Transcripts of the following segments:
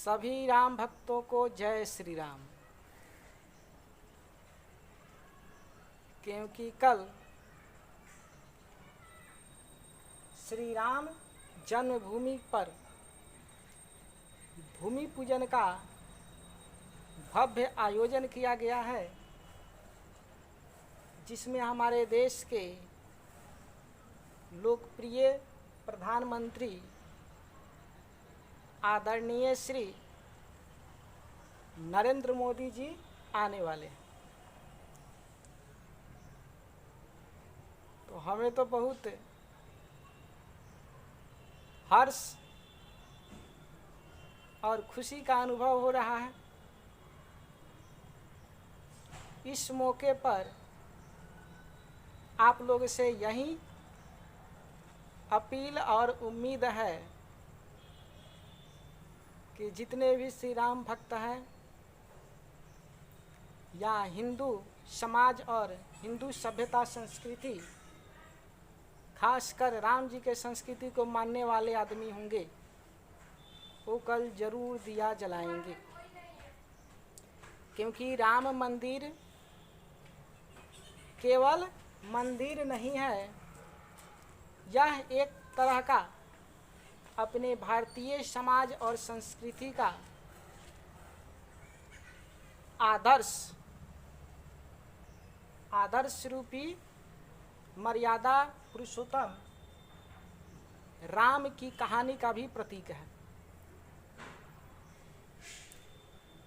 सभी राम भक्तों को जय श्री राम। क्योंकि कल श्री राम जन्मभूमि पर भूमि पूजन का भव्य आयोजन किया गया है, जिसमें हमारे देश के लोकप्रिय प्रधानमंत्री आदरणीय श्री नरेंद्र मोदी जी आने वाले हैं। तो हमें तो बहुत हर्ष और खुशी का अनुभव हो रहा है। इस मौके पर आप लोग से यही अपील और उम्मीद है कि जितने भी श्री राम भक्त हैं या हिंदू समाज और हिंदू सभ्यता संस्कृति, खासकर राम जी के संस्कृति को मानने वाले आदमी होंगे, वो कल जरूर दिया जलाएंगे। क्योंकि राम मंदिर केवल मंदिर नहीं है, यह एक तरह का अपने भारतीय समाज और संस्कृति का आदर्श रूपी मर्यादा पुरुषोत्तम राम की कहानी का भी प्रतीक है,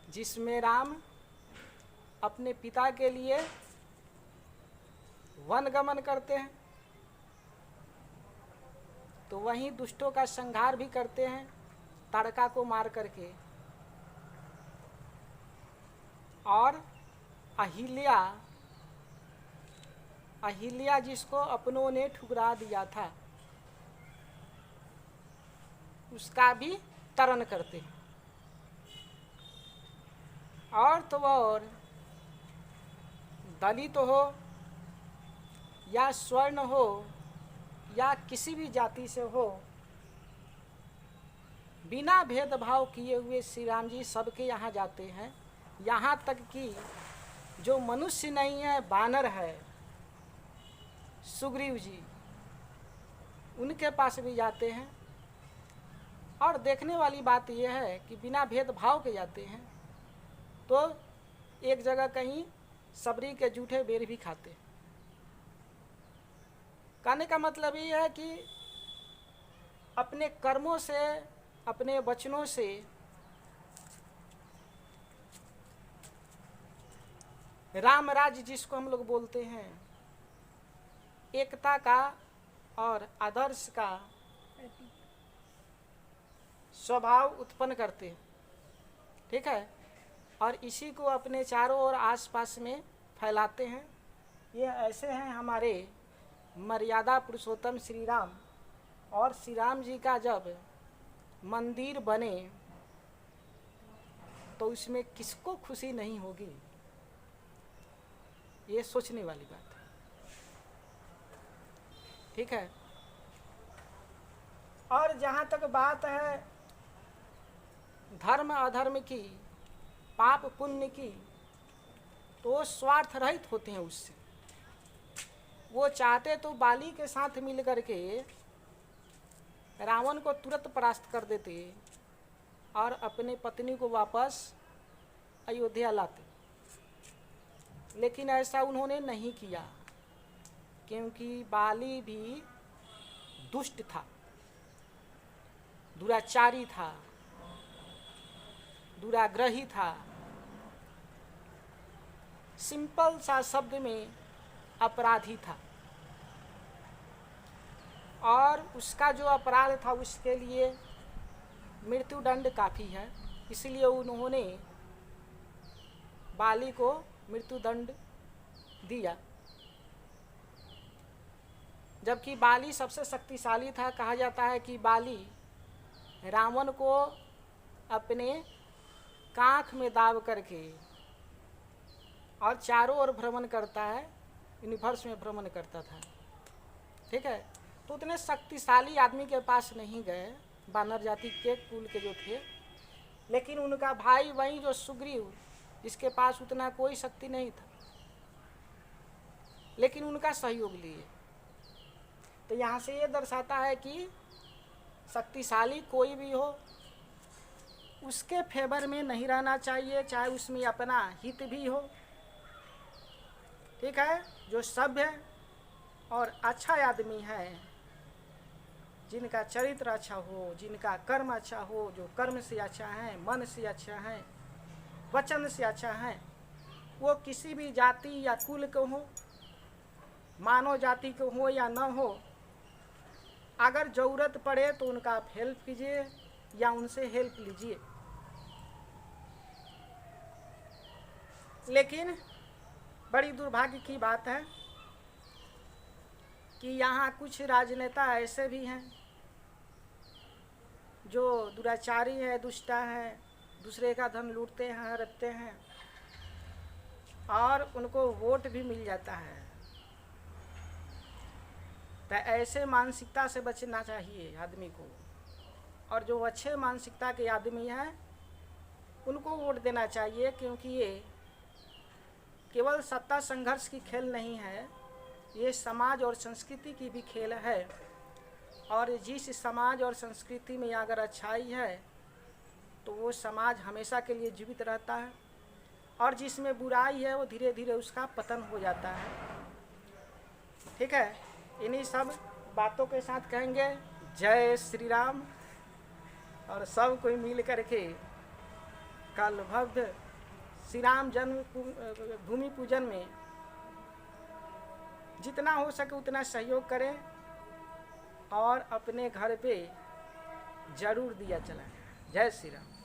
जिसमें राम अपने पिता के लिए वनगमन करते हैं, तो वहीं दुष्टों का संहार भी करते हैं ताड़का को मार करके। और अहिल्या जिसको अपनों ने ठुकरा दिया था, उसका भी तरण करते हैं। और तो और दलित हो या स्वर्ण हो या किसी भी जाति से हो, बिना भेदभाव किए हुए श्री राम जी सबके यहाँ जाते हैं। यहाँ तक कि जो मनुष्य नहीं है, बानर है, सुग्रीव जी, उनके पास भी जाते हैं। और देखने वाली बात यह है कि बिना भेदभाव के जाते हैं, तो एक जगह कहीं सबरी के जूठे बेर भी खाते हैं। कहने का मतलब ये है कि अपने कर्मों से, अपने वचनों से राम राज्य जिसको हम लोग बोलते हैं, एकता का और आदर्श का स्वभाव उत्पन्न करते हैं। ठीक है, और इसी को अपने चारों ओर आसपास में फैलाते हैं। ये ऐसे हैं हमारे मर्यादा पुरुषोत्तम श्री राम। और श्री राम जी का जब मंदिर बने तो उसमें किसको खुशी नहीं होगी, ये सोचने वाली बात है। ठीक है, और जहाँ तक बात है धर्म अधर्म की, पाप पुण्य की, तो स्वार्थ रहित होते हैं उससे। वो चाहते तो बाली के साथ मिल करके रावण को तुरंत परास्त कर देते और अपने पत्नी को वापस अयोध्या लाते, लेकिन ऐसा उन्होंने नहीं किया, क्योंकि बाली भी दुष्ट था, दुराचारी था, दुराग्रही था। सिंपल सा शब्द में अपराधी था। और उसका जो अपराध था उसके लिए मृत्युदंड काफ़ी है, इसलिए उन्होंने बाली को मृत्युदंड दिया। जबकि बाली सबसे शक्तिशाली था। कहा जाता है कि बाली रावण को अपने कांख में दाब करके और चारों ओर भ्रमण करता है, यूनिवर्स में भ्रमण करता था। ठीक है, तो उतने शक्तिशाली आदमी के पास नहीं गए, बानर जाति के कुल के जो थे, लेकिन उनका भाई वही जो सुग्रीव, जिसके पास उतना कोई शक्ति नहीं था, लेकिन उनका सहयोग लिए। तो यहाँ से ये दर्शाता है कि शक्तिशाली कोई भी हो, उसके फेवर में नहीं रहना चाहिए, चाहे उसमें अपना हित भी हो। ठीक है। जो सभ्य और अच्छा आदमी है, जिनका चरित्र अच्छा हो, जिनका कर्म अच्छा हो, जो कर्म से अच्छा है, मन से अच्छा है, वचन से अच्छा है, वो किसी भी जाति या कुल को हो, मानव जाति को हो या न हो, अगर ज़रूरत पड़े तो उनका आप हेल्प कीजिए या उनसे हेल्प लीजिए। लेकिन बड़ी दुर्भाग्य की बात है कि यहाँ कुछ राजनेता ऐसे भी हैं जो दुराचारी है, दुष्टा है, दूसरे का धन लूटते हैं, हड़पते हैं और उनको वोट भी मिल जाता है। तो ऐसे मानसिकता से बचना चाहिए आदमी को, और जो अच्छे मानसिकता के आदमी हैं उनको वोट देना चाहिए, क्योंकि ये केवल सत्ता संघर्ष की खेल नहीं है, ये समाज और संस्कृति की भी खेल है। और जिस समाज और संस्कृति में अगर अच्छाई है तो वो समाज हमेशा के लिए जीवित रहता है, और जिसमें बुराई है वो धीरे धीरे उसका पतन हो जाता है। ठीक है। इन्हीं सब बातों के साथ कहेंगे जय श्री राम, और सब कोई मिल करके कल भव्य श्री राम जन्म भूमि पूजन में जितना हो सके उतना सहयोग करें और अपने घर पे जरूर दिया चलाएं। जय श्री राम।